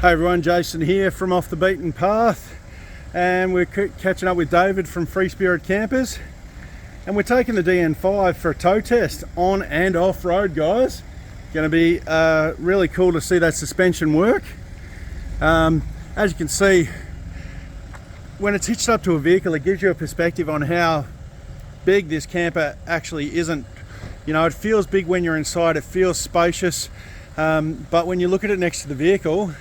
Hey everyone, Jason here from Off the Beaten Path, and we're catching up with David from Free Spirit Campers, and we're taking the DN5 for a tow test on and off road, guys. Going to be really cool to see that suspension work. As you can see, when it's hitched up to a vehicle, it gives you a perspective on how big this camper actually isn't. You know, it feels big when you're inside, it feels spacious, but when you look at it next to the vehicle,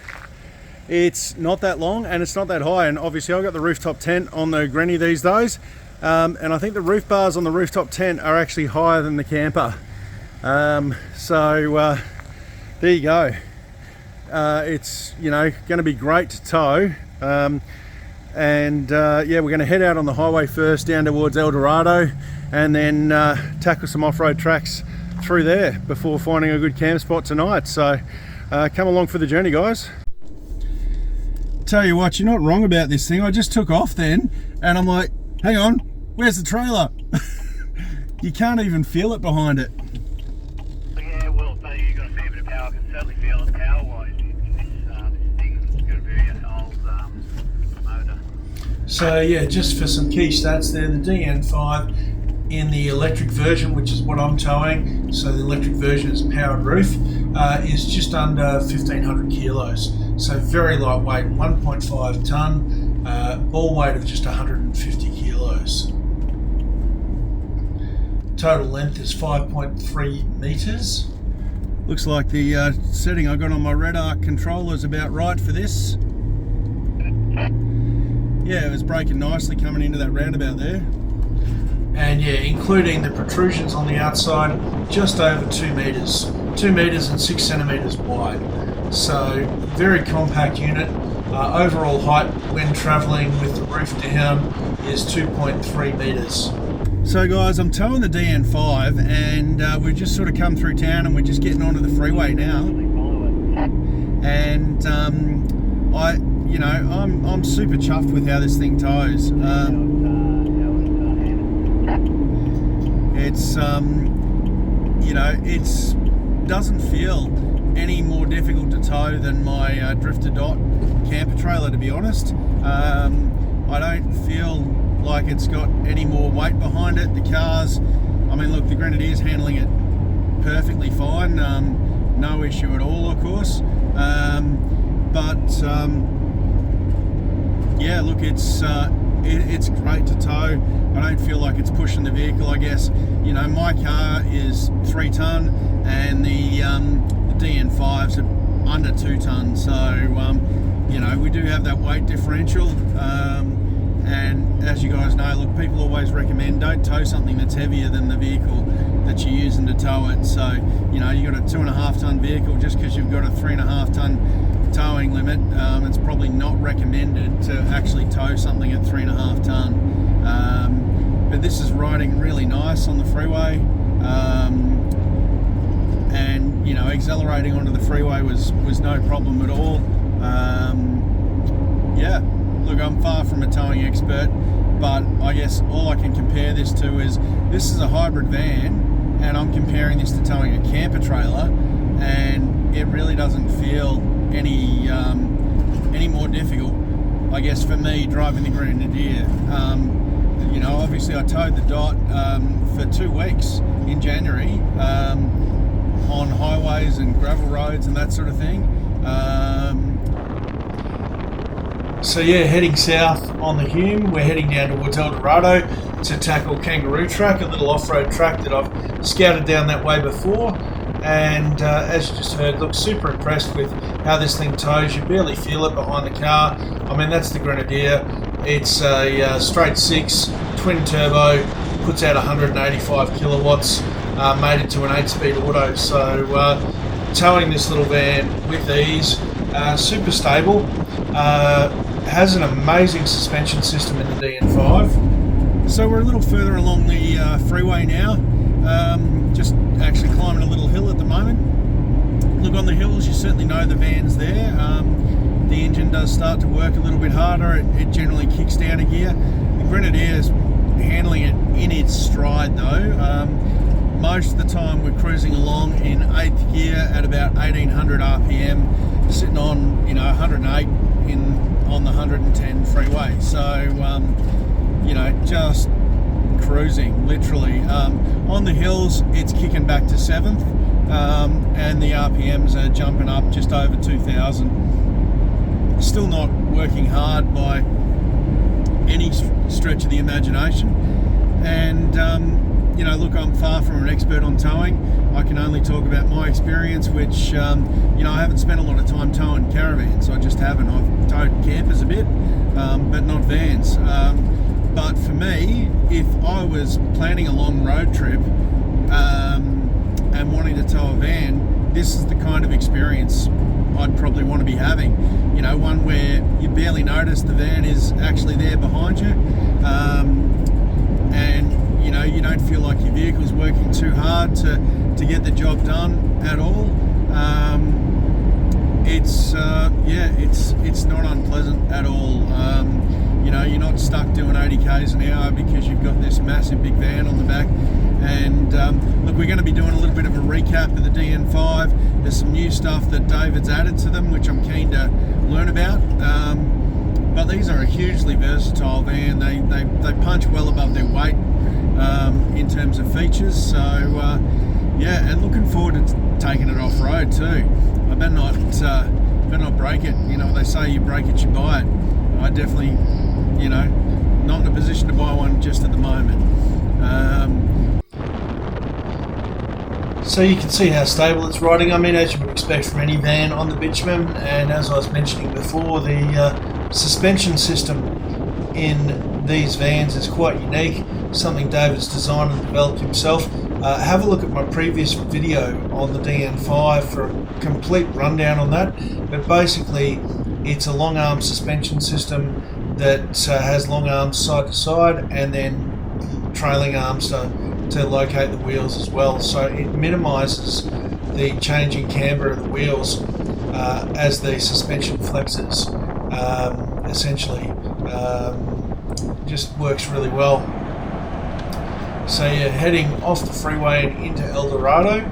it's not that long and it's not that high. And obviously I've got the rooftop tent on the Grenadier these days, and I think the roof bars on the rooftop tent are actually higher than the camper. So there you go. It's, you know, going to be great to tow. Yeah, we're going to head out on the highway first down towards El Dorado, and then tackle some off-road tracks through there before finding a good camp spot tonight. So come along for the journey, guys. Tell you what, you're not wrong about this thing. I just took off then and I'm like, hang on, where's the trailer? You can't even feel it behind it. Yeah, well, so you've got a fair bit of power. I can certainly feel it power-wise. This thing's got a very old motor. So yeah, just for some key stats there, the DN5 in the electric version, which is what I'm towing, so the electric version is powered roof, is just under 1500 kilos. So very lightweight, 1.5 tonne, ball weight of just 150 kilos. Total length is 5.3 metres. Looks like the setting I got on my radar controller is about right for this. Yeah, it was braking nicely coming into that roundabout there. And yeah, including the protrusions on the outside, just over 2 metres. 2 metres and 6 centimetres wide. So very compact unit. Overall height when travelling with the roof down is 2.3 metres. So guys, I'm towing the DN5 and we've just sort of come through town and we're just getting onto the freeway now. And I'm super chuffed with how this thing tows. It doesn't feel any more difficult to tow than my Drifter Dot camper trailer, to be honest. I don't feel like it's got any more weight behind it. The cars, I mean, look, the Grenadier's handling it perfectly fine, no issue at all, of course. Yeah, look, it's great to tow. I don't feel like it's pushing the vehicle. I guess, you know, my car is 3 tonne and the DN5's under 2 tonne, so you know, we do have that weight differential, and as you guys know, look, people always recommend don't tow something that's heavier than the vehicle that you're using to tow it. So, you know, you've got a 2.5 tonne vehicle, just because you've got a 3.5 tonne towing limit, it's probably not recommended to actually tow something at 3.5 tonne. But this is riding really nice on the freeway, and you know, accelerating onto the freeway was no problem at all. Yeah, look, I'm far from a towing expert, but I guess all I can compare this to is this is a hybrid van, and I'm comparing this to towing a camper trailer, and it really doesn't feel any more difficult, I guess, for me driving the Grenadier. You know, obviously I towed the Dot for 2 weeks in January on highways and gravel roads and that sort of thing. So yeah, heading south on the Hume, we're heading down towards El Dorado to tackle Kangaroo Track, a little off-road track that I've scouted down that way before. And as you just heard, look, super impressed with how this thing tows. You barely feel it behind the car. I mean, that's the Grenadier. It's a straight 6 twin turbo, puts out 185 kilowatts, made it to an 8-speed auto. So towing this little van with ease, super stable, has an amazing suspension system in the DN5. So we're a little further along the freeway now, just actually climbing a little hill at the moment. Look, on the hills you certainly know the van's there. The engine does start to work a little bit harder. It generally kicks down a gear. The Grenadier's handling it in its stride though. Most of the time we're cruising along in 8th gear at about 1800 RPM. sitting on 108 on the 110 freeway. So just cruising literally. On the hills it's kicking back to 7th, and the RPMs are jumping up just over 2,000. Still not working hard by any stretch of the imagination, and look, I'm far from an expert on towing. I can only talk about my experience, which I haven't spent a lot of time towing caravans. I just haven't. I've towed campers a bit, but not vans. But for me, if I was planning a long road trip and wanting to tow a van, this is the kind of experience I'd probably want to be having. One where you barely notice the van is actually there behind you, and you don't feel like your vehicle's working too hard to get the job done at all. It's not unpleasant at all. You're not stuck doing 80 k's an hour because you've got this massive big van on the back. And look, we're going to be doing a little bit of a recap of the DN5. There's some new stuff that David's added to them, which I'm keen to learn about. But these are a hugely versatile van. They punch well above their weight in terms of features. So and looking forward to taking it off road too. I better not break it. They say you break it, you buy it. I definitely, not in a position to buy one just at the moment. So you can see how stable it's riding. I mean, as you would expect from any van on the bitumen. And as I was mentioning before, the suspension system in these vans is quite unique. Something David's designed and developed himself. Have a look at my previous video on the DN5 for a complete rundown on that. But basically, it's a long arm suspension system that has long arms side to side, and then trailing arms to locate the wheels as well. So it minimises the changing camber of the wheels as the suspension flexes. Essentially, just works really well. So you're heading off the freeway and into El Dorado.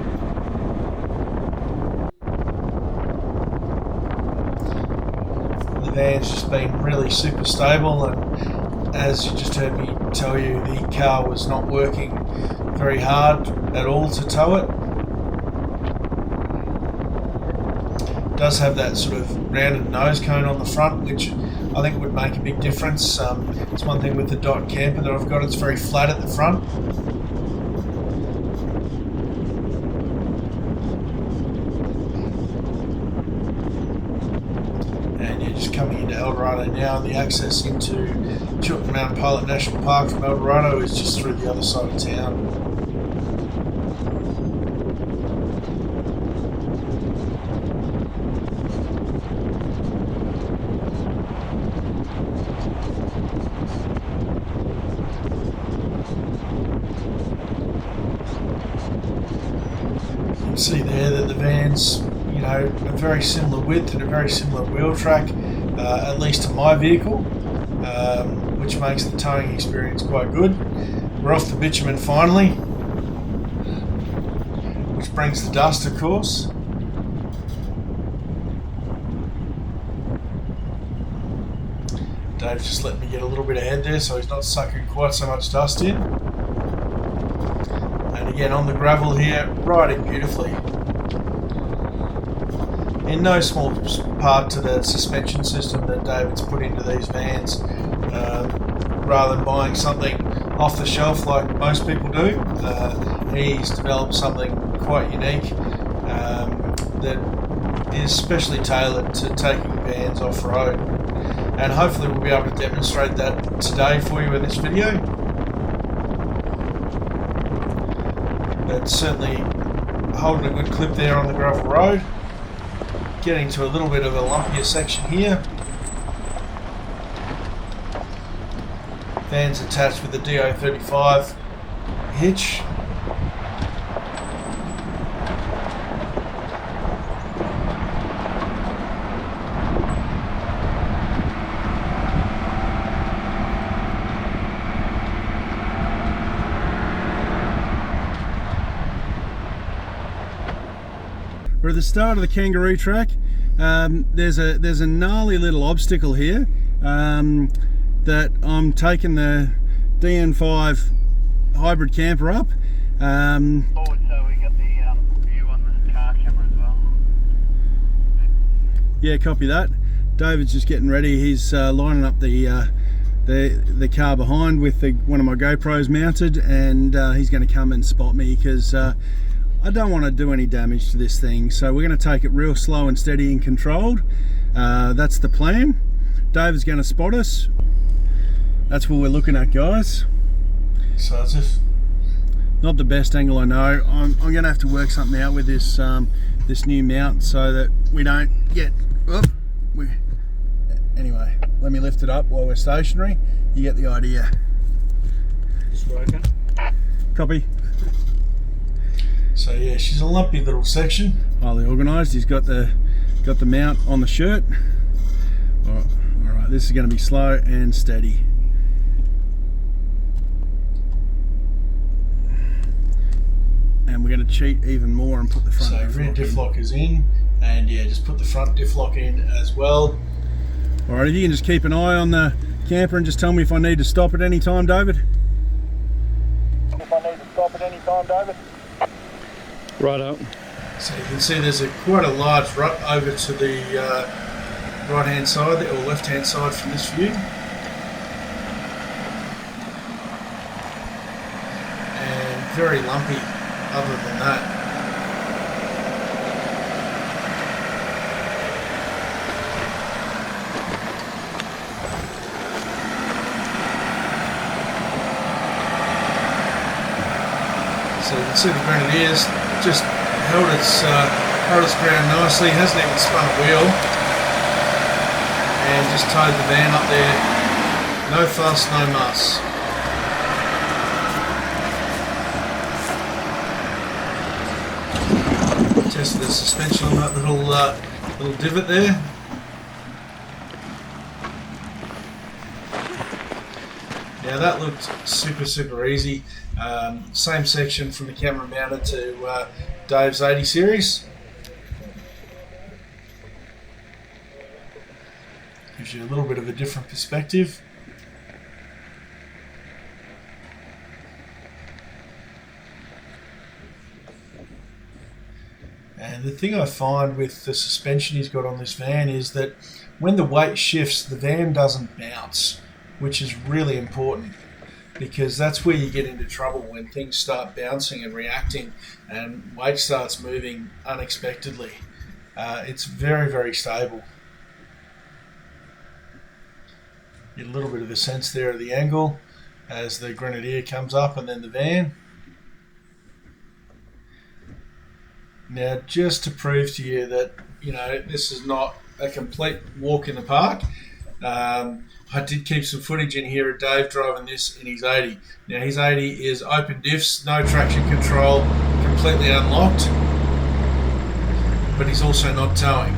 The van's just been really super stable, and as you just heard me tell you, the car was not working very hard at all to tow it. It does have that sort of rounded nose cone on the front, which I think would make a big difference. It's one thing with the Dot camper that I've got, it's very flat at the front. And you're just coming into El Dorado now, and the access into Chiltern Mountain Pilot National Park from El Dorado is just through the other side of town. See there that the van's a very similar width and a very similar wheel track, at least to my vehicle, which makes the towing experience quite good. We're off the bitumen finally, which brings the dust, of course. Dave's just let me get a little bit ahead there, so he's not sucking quite so much dust in. And again on the gravel here, riding beautifully. In no small part to the suspension system that David's put into these vans. Rather than buying something off the shelf like most people do, he's developed something quite unique that is specially tailored to taking vans off-road. And hopefully we'll be able to demonstrate that today for you in this video. But certainly holding a good clip there on the gravel road. Getting to a little bit of a lumpier section here. Van's attached with the DO35 hitch. We're at the start of the kangaroo track. There's a gnarly little obstacle here that I'm taking the DN5 hybrid camper up. Forward, so we got the view on the car camera as well. Yeah, copy that. David's just getting ready. He's lining up the car behind with one of my GoPros mounted, and he's going to come and spot me because I don't want to do any damage to this thing. So we're going to take it real slow and steady and controlled. That's the plan. David's going to spot us. That's what we're looking at, guys. So as if Not the best angle, I know. I'm going to have to work something out with this this new mount so that we don't get... Anyway, let me lift it up while we're stationary. You get the idea. Just working. Copy. so, yeah, she's a lumpy little section. Highly organised. He's got the mount on the shirt. All right, this is going to be slow and steady. And we're going to cheat even more and put the front So diff rear lock diff lock is in, and yeah, just put the front diff lock in as well. in. All right, if you can just keep an eye on the camper and just tell me if I need to stop at any time, David. If I need to stop at any time, David. Right up. So you can see there's quite a large rut over to the right hand side or left hand side from this view. And very lumpy other than that. So you can see the Grenadier's just held its ground nicely, hasn't even spun a wheel, and just towed the van up there. No fuss, no muss. Tested the suspension on that little divot there. Now that looked super easy. Same section from the camera mounted to Dave's 80 series. Gives you a little bit of a different perspective. And the thing I find with the suspension he's got on this van is that when the weight shifts, the van doesn't bounce, which is really important, because that's where you get into trouble when things start bouncing and reacting and weight starts moving unexpectedly. It's very stable. Get a little bit of a sense there of the angle as the Grenadier comes up and then the van. Now, just to prove to you that, you know, this is not a complete walk in the park, I did keep some footage in here of Dave driving this in his 80. Now, his 80 is open diffs, no traction control, completely unlocked, but he's also not towing.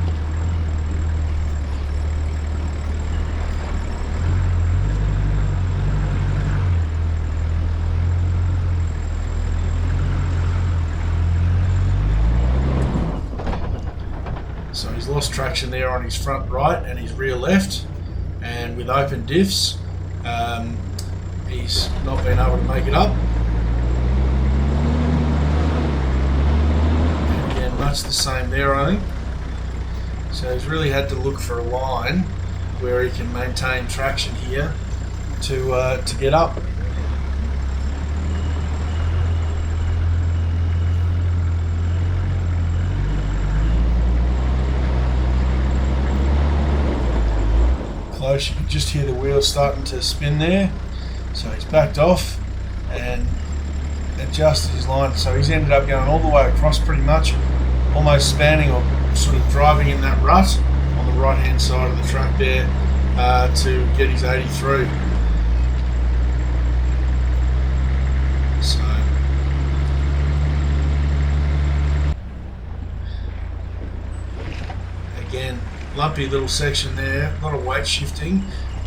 So he's lost traction there on his front right and his rear left, and with open diffs he's not been able to make it up. And again, much the same there, I think. So he's really had to look for a line where he can maintain traction here to get up. Close, you can just hear the wheels starting to spin there. So he's backed off and adjusted his line. So he's ended up going all the way across pretty much, almost spanning or sort of driving in that rut on the right hand side of the track there to get his 80 through. So again, lumpy little section there, a lot of weight shifting,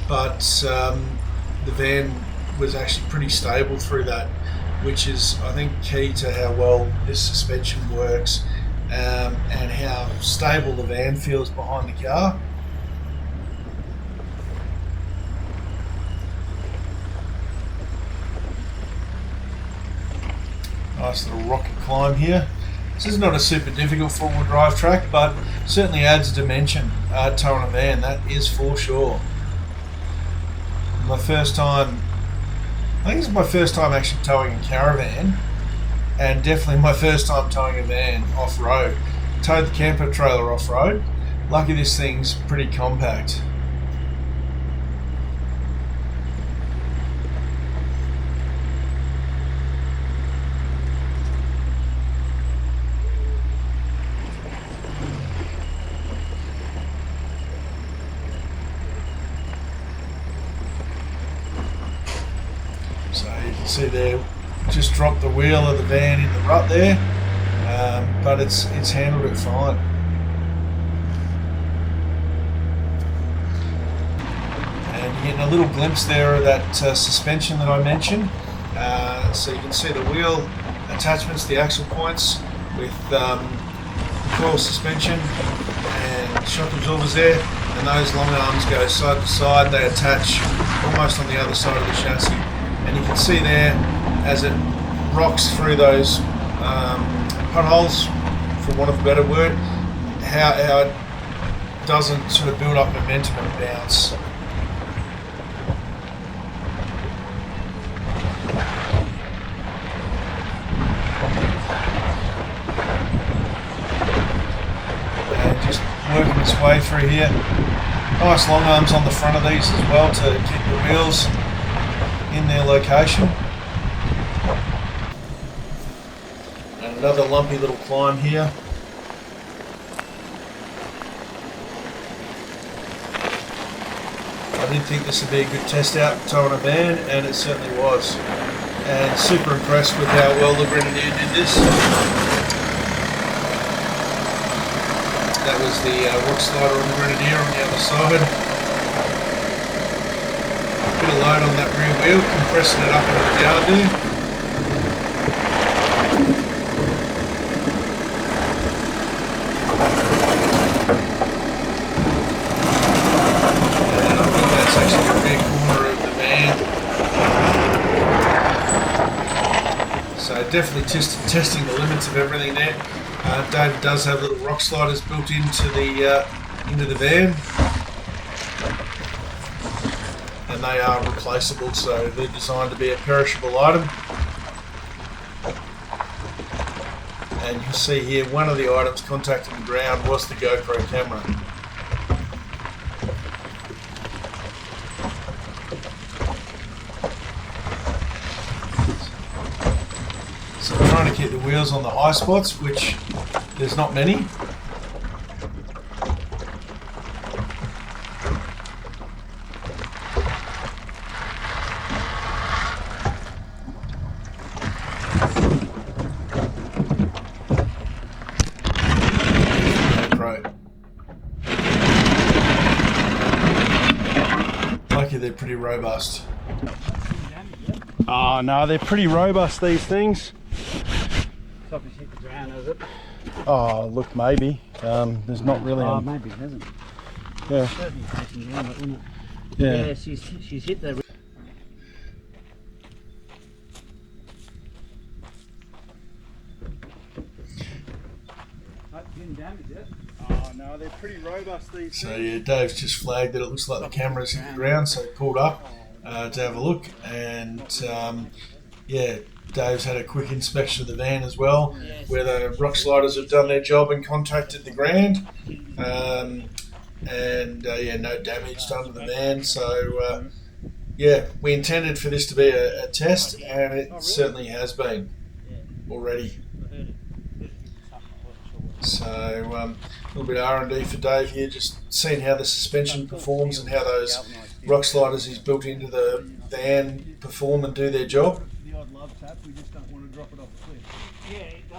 but the van was actually pretty stable through that, which is, I think, key to how well this suspension works and stable the van feels behind the car. Nice little rocket climb here. This is not a super difficult four-wheel drive track, but certainly adds dimension towing a van, that is for sure. My first time, I think it's my first time actually towing a caravan, and definitely my first time towing a van off-road. Towed the camper trailer off-road. Lucky this thing's pretty compact. So you can see there, just dropped the wheel of the van in the rut there, but it's handled it fine. And you're getting a little glimpse there of that suspension that I mentioned. So you can see the wheel attachments, the axle points with coil suspension and shock absorbers there, and those long arms go side to side. They attach almost on the other side of the chassis. And you can see there, as it rocks through those potholes, for want of a better word, how it doesn't sort of build up momentum and bounce. And just working its way through here. Nice long arms on the front of these as well to keep the wheels in their location. And another lumpy little climb here. I didn't think this would be a good test out towing a van, and it certainly was. And super impressed with how well the Grenadier did this. That was the rock slider on the Grenadier on the other side. Bit of load on that rear wheel, compressing it up into the yard there. And I think that's actually the rear corner of the van. So definitely testing the limits of everything there. David does have little rock sliders built into the van. And they are replaceable, so they're designed to be a perishable item. And you'll see here, one of the items contacting the ground was the GoPro camera. So I'm trying to keep the wheels on the high spots, which there's not many. They're pretty robust. Oh no, they're pretty robust, these things. Top has hit the ground, has it? Oh look, maybe. There's not really. Oh, maybe it hasn't. Yeah. Certainly taking ground, isn't it? Yeah. Yeah, she's hit the. Didn't damage it. Oh no, they're pretty robust, these So things. yeah, Dave's just flagged that it looks like the camera's hit the ground, so he pulled up to have a look, and yeah, Dave's had a quick inspection of the van as well, where the rock sliders have done their job and contacted the ground, and yeah, no damage done to the van. So yeah, we intended for this to be a test, and it certainly has been already. So a little bit of R&D for Dave here, just seeing how the suspension performs and how those rock sliders he's built into the van perform and do their job. The odd love tap, we just don't want to drop it off the cliff. Yeah, it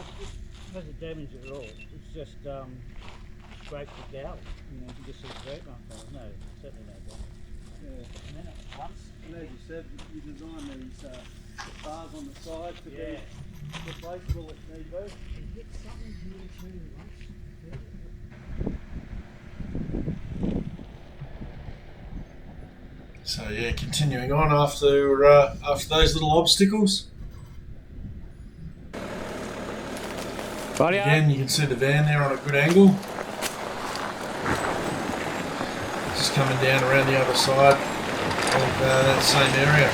doesn't damage it at all. It's just scrape the gal. You know, you just sort of scrape off. No, certainly no damage. Yeah. And then at once, And as you said, you design these bars on the side to be replaceable if need be. it hit something really once. So yeah, continuing on after those little obstacles. Again, you can see the van there on a good angle. Just coming down around the other side of that same area.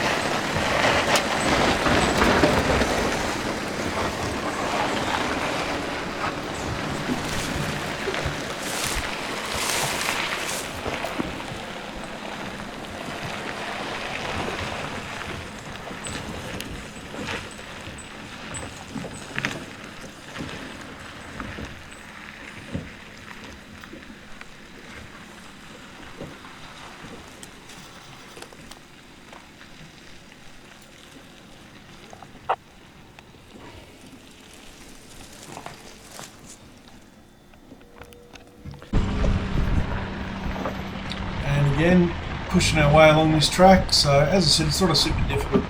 Again, pushing our way along this track. So as I said, it's not a super difficult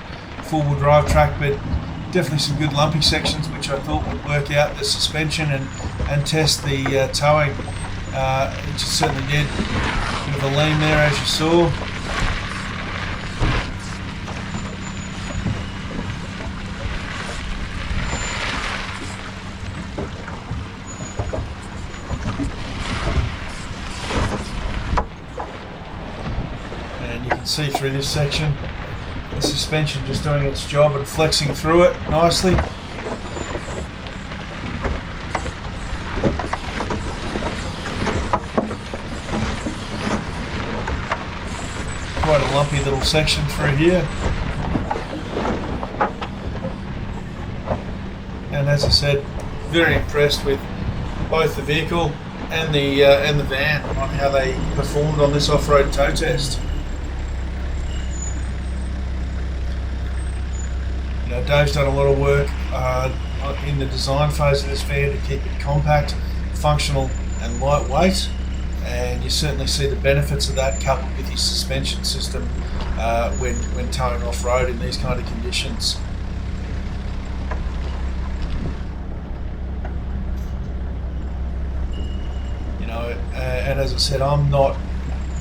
four-wheel drive track, but definitely some good lumpy sections which I thought would work out the suspension and test the towing, which it certainly did. Bit of a lean there, as you saw. See through this section, the suspension just doing its job and flexing through it nicely. Quite a lumpy little section through here, and as I said, very impressed with both the vehicle and the van on how they performed on this off-road tow test. Dave's done a lot of work in the design phase of this van to keep it compact, functional and lightweight, and you certainly see the benefits of that coupled with your suspension system when towing off-road in these kind of conditions. And as I said, I'm not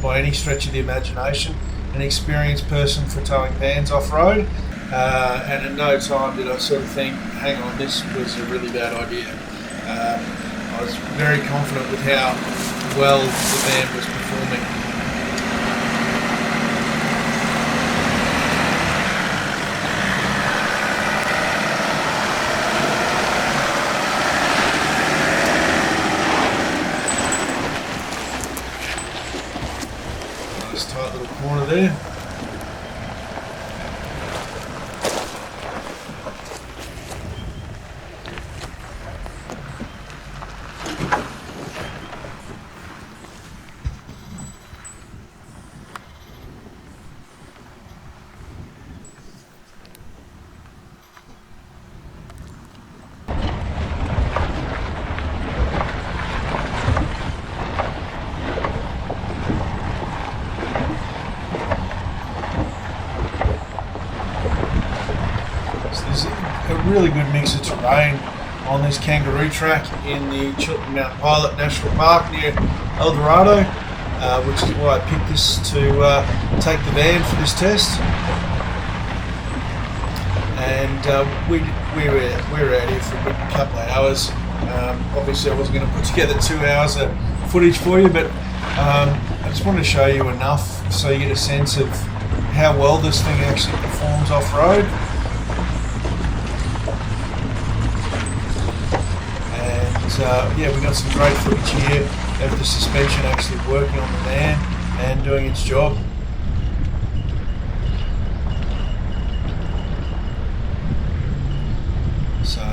by any stretch of the imagination an experienced person for towing vans off-road. And at no time did I sort of think, hang on, this was a really bad idea. I was very confident with how well the van was performing. Nice tight little corner there. Really good mix of terrain on this kangaroo track in the Chiltern Mount Pilot National Park near El Dorado, which is why I picked this to take the van for this test. And we were out here for a good couple of hours. Obviously I wasn't going to put together 2 hours of footage for you, but I just wanted to show you enough so you get a sense of how well this thing actually performs off-road. Yeah, we got some great footage here of the suspension actually working on the van and doing its job. So,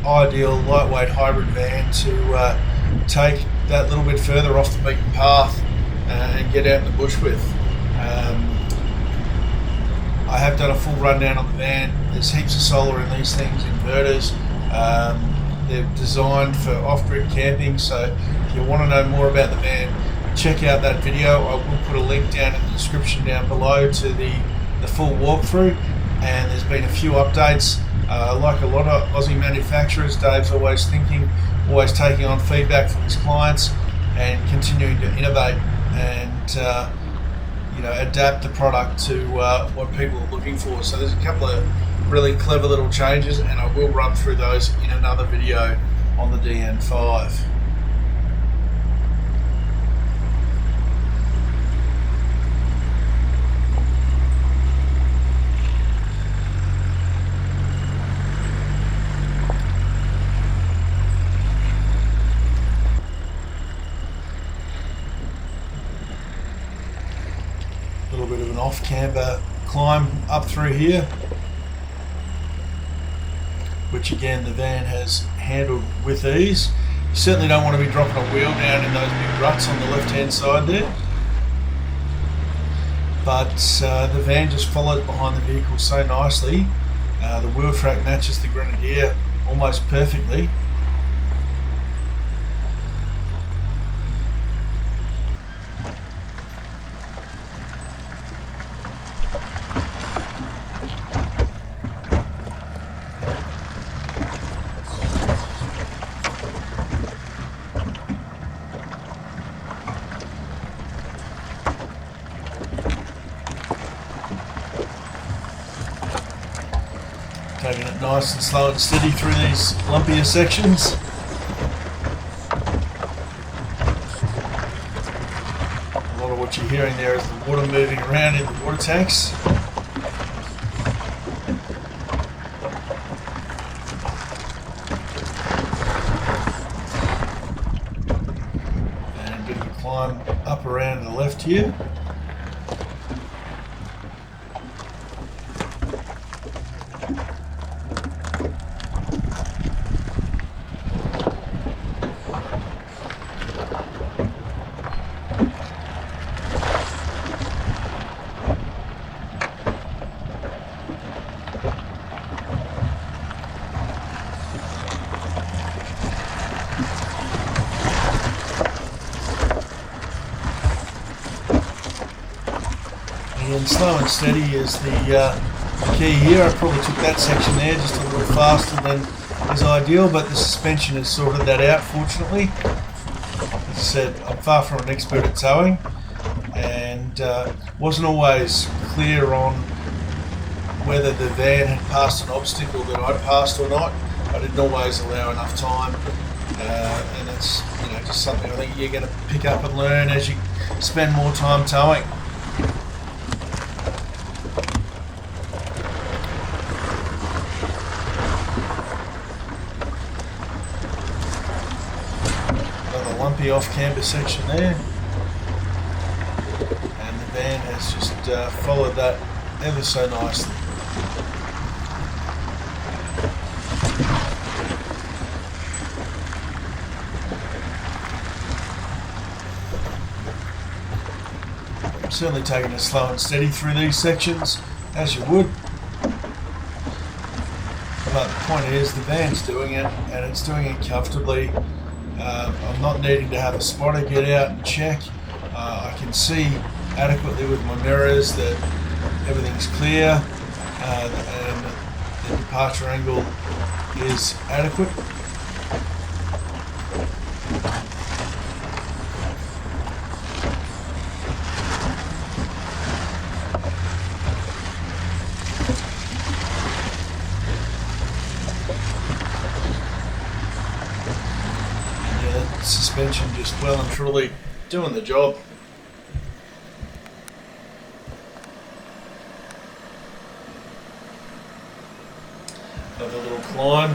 ideal lightweight hybrid van to take that little bit further off the beaten path and get out in the bush with. I have done a full rundown on the van. There's heaps of solar in these things, inverters. They're designed for off-grid camping, so if you want to know more about the van, check out that video. I will put a link down in the description down below to the full walkthrough, and there's been a few updates. Like a lot of Aussie manufacturers, Dave's always taking on feedback from his clients and continuing to innovate. And adapt the product to what people are looking for. So there's a couple of really clever little changes, and I will run through those in another video on the DN5. A little bit of an off-camber climb up through here, which again the van has handled with ease. You certainly don't want to be dropping a wheel down in those big ruts on the left hand side there, but the van just follows behind the vehicle so nicely. The wheel track matches the Grenadier almost perfectly. Taking it nice and slow and steady through these lumpier sections. A lot of what you're hearing there is the water moving around in the water tanks. And a bit of a climb up around to the left here. And slow and steady is the key here. I probably took that section there just a little faster than is ideal, but the suspension has sorted that out, fortunately. As I said, I'm far from an expert at towing, and wasn't always clear on whether the van had passed an obstacle that I'd passed or not. I didn't always allow enough time, and it's just something I think you're going to pick up and learn as you spend more time towing. Lumpy off-camber section there, and the van has just followed that ever so nicely. I'm certainly taking it slow and steady through these sections, as you would. But the point is, the van's doing it, and it's doing it comfortably. I'm not needing to have a spotter get out and check. I can see adequately with my mirrors that everything's clear, and the departure angle is adequate. Suspension just well and truly doing the job. Another little climb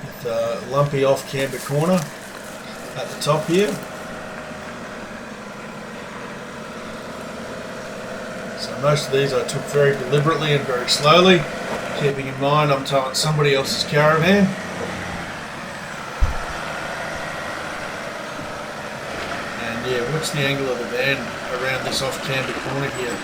with a lumpy off-camber corner at the top here. So most of these I took very deliberately and very slowly, keeping in mind I'm towing somebody else's caravan. Yeah, watch the angle of the van around this off-camber corner here.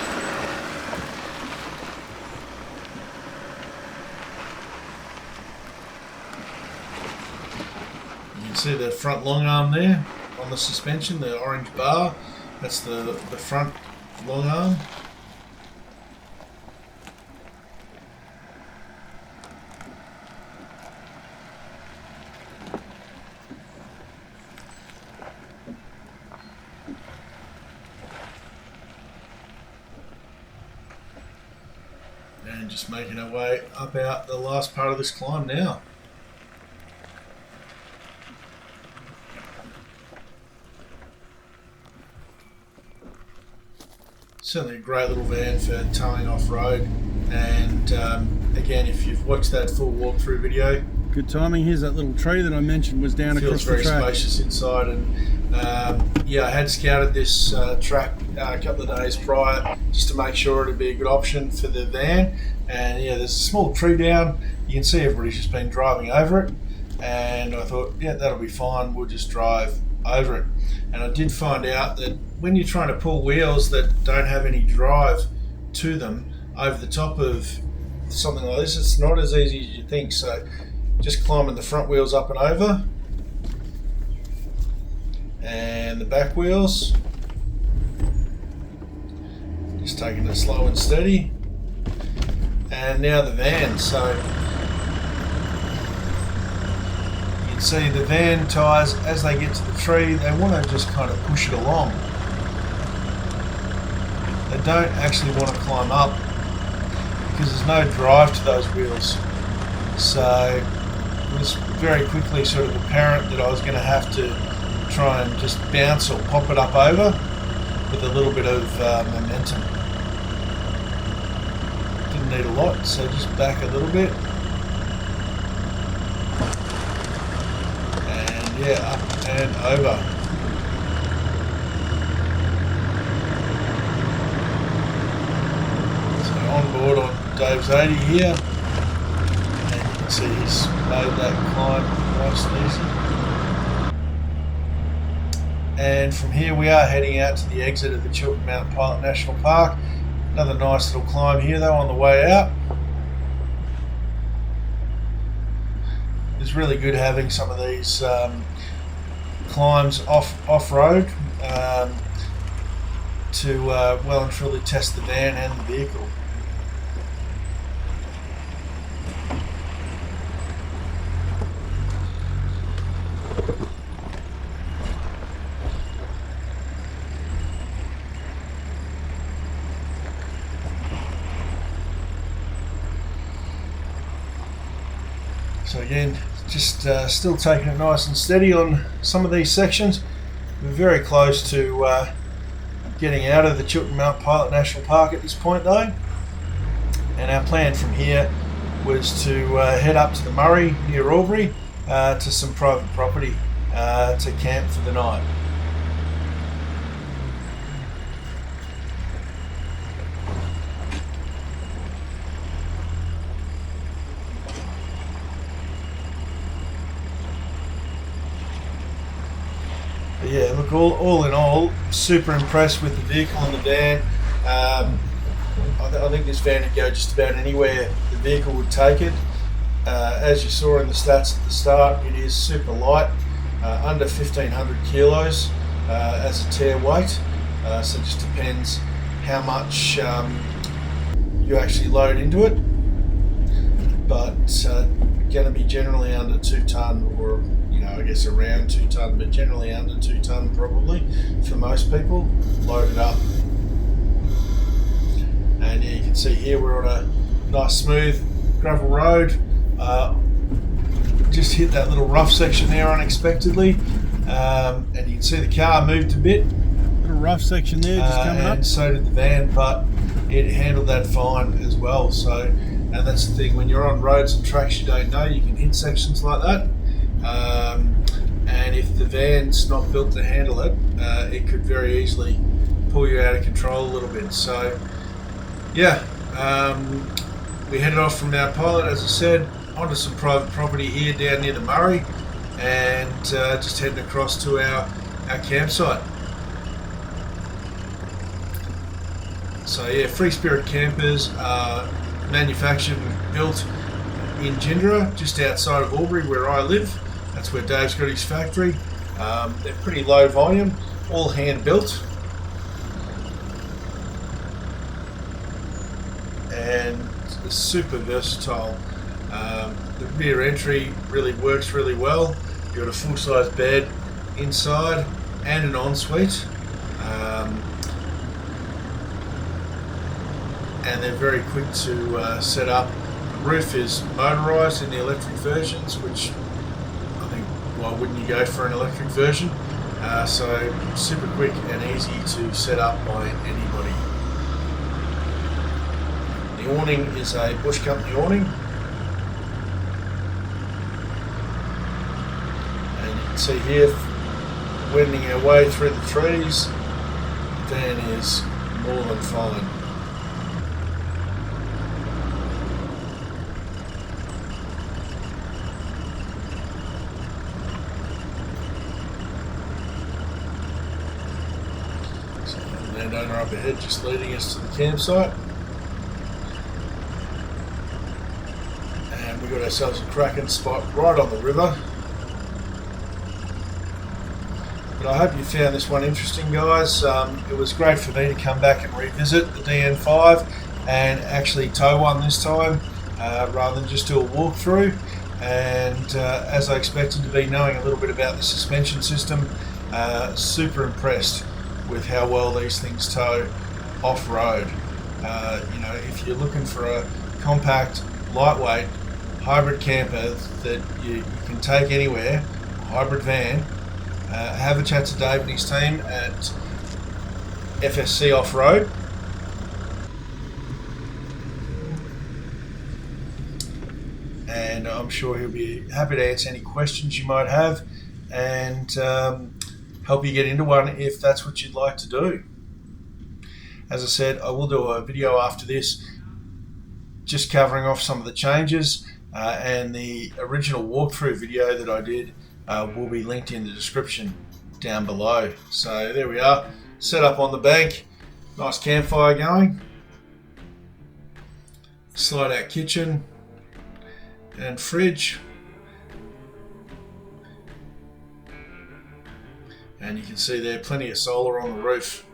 You can see the front long arm there on the suspension, the orange bar. That's the front long arm. just making our way up out the last part of this climb now. Certainly a great little van for towing off-road, and again, if you've watched that full walkthrough video, good timing. Here's that little tree that I mentioned was down across the track. Feels very spacious inside, and yeah, I had scouted this track a couple of days prior just to make sure it'd be a good option for the van. And yeah, there's a small tree down. You can see everybody's just been driving over it, and I thought, yeah, that'll be fine. We'll just drive over it. And I did find out that when you're trying to pull wheels that don't have any drive to them over the top of something like this, it's not as easy as you think. So just climbing the front wheels up and over, and the back wheels, just taking it slow and steady. And now the van. So you can see the van tyres, as they get to the tree, they want to just kind of push it along. They don't actually want to climb up because there's no drive to those wheels. So it was very quickly sort of apparent that I was going to have to try and just bounce or pop it up over with a little bit of momentum. Didn't need a lot, so just back a little bit. And yeah, up and over. On board on Dave's 80 here, and you can see he's made that climb nice and easy. And from here we are heading out to the exit of the Chiltern Mountain Pilot National Park. Another nice little climb here though on the way out. It's really good having some of these climbs off-road to well and truly test the van and the vehicle. So again, just still taking it nice and steady on some of these sections. We're very close to getting out of the Chiltern Mountain Pilot National Park at this point though. And our plan from here was to head up to the Murray near Albury to some private property to camp for the night. Yeah, look, all in all, super impressed with the vehicle and the van. I think this van would go just about anywhere the vehicle would take it. As you saw in the stats at the start, it is super light, under 1,500 kilos as a tare weight. So it just depends how much you actually load into it. But going to be generally under 2 tonne, or I guess around 2 tonne, but generally under 2 tonne probably for most people loaded up. And yeah, you can see here we're on a nice smooth gravel road. Just hit that little rough section there unexpectedly, and you can see the car moved a bit. Little rough section there just coming up. And so did the van, but it handled that fine as well. So, and that's the thing, when you're on roads and tracks you don't know, you can hit sections like that. And if the van's not built to handle it, it could very easily pull you out of control a little bit. So yeah, we headed off from our pilot, as I said, onto some private property here down near the Murray, and just heading across to our campsite. So yeah, Free Spirit campers are manufactured and built in Gindra, just outside of Albury where I live. That's where Dave's got his factory. They're pretty low volume, all hand built, and super versatile. The rear entry really works really well. You've got a full-size bed inside and an ensuite. and they're very quick to set up. The roof is motorised in the electric versions, which I think, why wouldn't you go for an electric version? So super quick and easy to set up by anybody. The awning is a Bush Company awning, and you can see here, wending our way through the trees, the van is more than fine. So the landowner up ahead just leading us to the campsite. And we got ourselves a cracking spot right on the river. But I hope you found this one interesting, guys. It was great for me to come back and revisit the DN5 and actually tow one this time, rather than just do a walkthrough. And as I expected to be, knowing a little bit about the suspension system, super impressed with how well these things tow off-road. You know, if you're looking for a compact, lightweight, hybrid camper that you can take anywhere, hybrid van, have a chat to Dave and his team at FSC Offroad. And I'm sure he'll be happy to answer any questions you might have and help you get into one if that's what you'd like to do. As I said, I will do a video after this just covering off some of the changes, and the original walkthrough video that I did will be linked in the description down below. So there we are, set up on the bank, nice campfire going, slide out kitchen and fridge, and you can see there plenty of solar on the roof,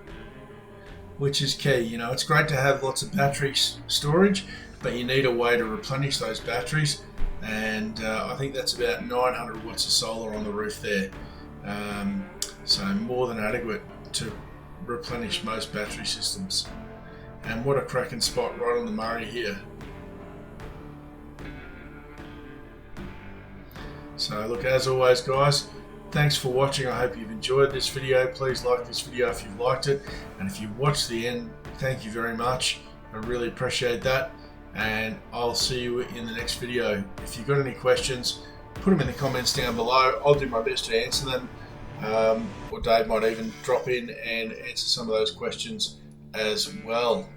which is key. You know, it's great to have lots of battery storage, but you need a way to replenish those batteries. And I think that's about 900 watts of solar on the roof there, so more than adequate to replenish most battery systems. And what a cracking spot right on the Murray here. So look, as always guys, thanks for watching. I hope you've enjoyed this video. Please like this video if you've liked it, and if you watched the end, thank you very much. I really appreciate that. And I'll see you in the next video. If you've got any questions, put them in the comments down below. I'll do my best to answer them, or Dave might even drop in and answer some of those questions as well.